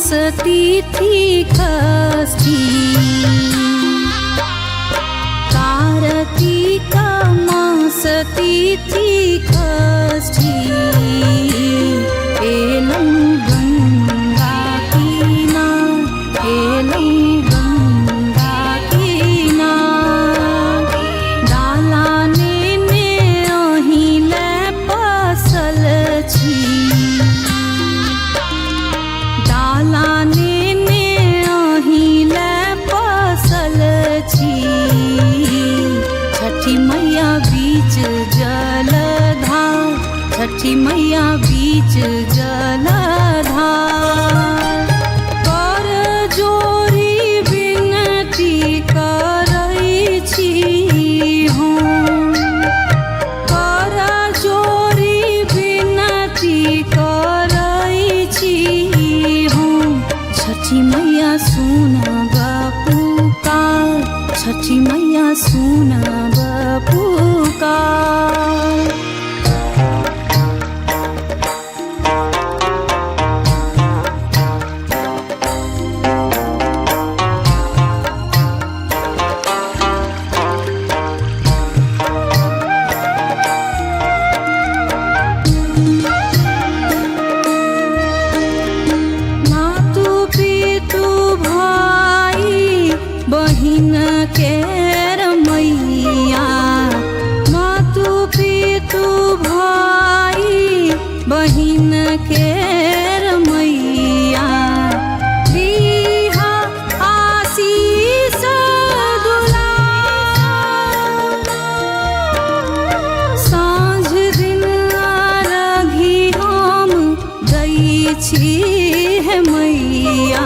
तिथि षष्ठी कार्तिक मास तिथि षष्ठी एलं गंगा किनार एलं गंगा किनार डालाने ने अहिले पसल छी डालाने ने अहिले पसल छी छठी मैया बीच जलधार छठी मैया बीच जलधार कर जोरी विनती करै छी हम कर जोरी विनती करै छी हम छठी मैया सुनब पुकार छठी मैया सुनब पुकार मातु पितु भाई बहिन केर मैया मातु पितु भाई बहिन केर मैया दिहा आशीष दुलार साँझ दिन अर्घी हम दै छी हे मैया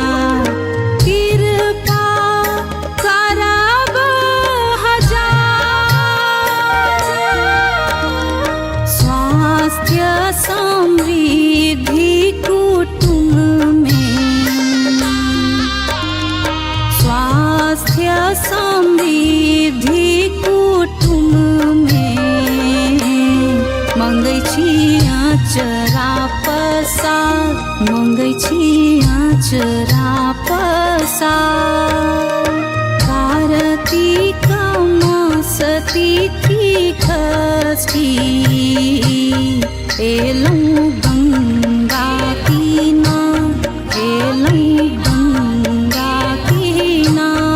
कृपा करब हजार स्वास्थ्य समृद्धि कुटुंब में स्वास्थ्य समृद्धि कुटुंब में मंगै छी आचरा पसार मंगै छी आचरा पसार कार्तिक मास तिथि षष्ठी एलं गंगा किनार एलं गंगा किनार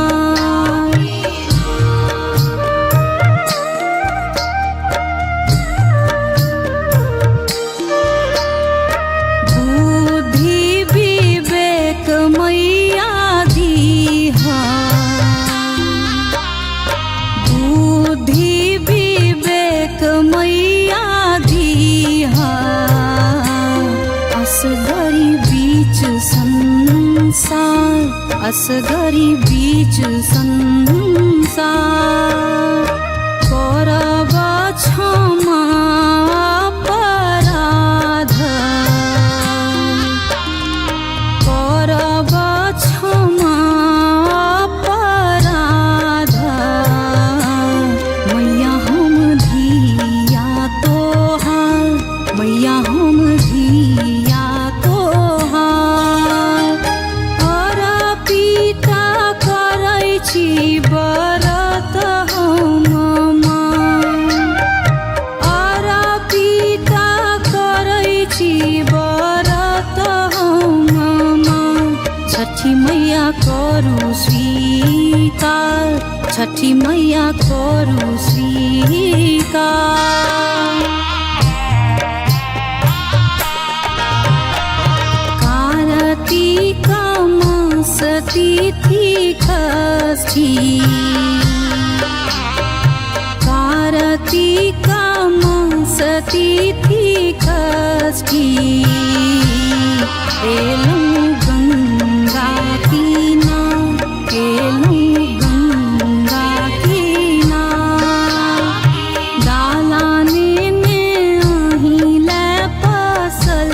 बुद्धि विवेक मैया दीहा बुद्धि विवेक मैया दीहा असगरी बीच संसार असगरी बीच संसार करब क्षमा अपराध करब क्षमा अपराध मैया हम धिया तोहार मैया हम धिया तोहार अर्पिता करै छी व्रत हम अर्पिता करै छी व्रत हम छठी मैया करू स्वीकार छठी मैया करू स्वीकार कार्तिक मास तिथि षष्ठी कार्तिक मास तिथि षष्ठी एलं गंगा किनार एलं गंगा किनार डालाने ने अहिले पसल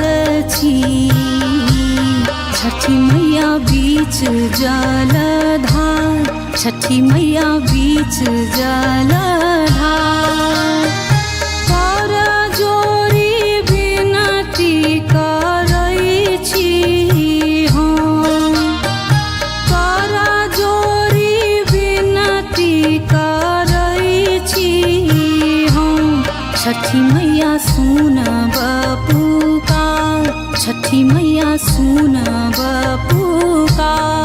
छी छठी मैया बीच जलधार छठी मैया बीच जलधार कर जोरी विनती करै छी हम छठी मैया सुनब पुकार।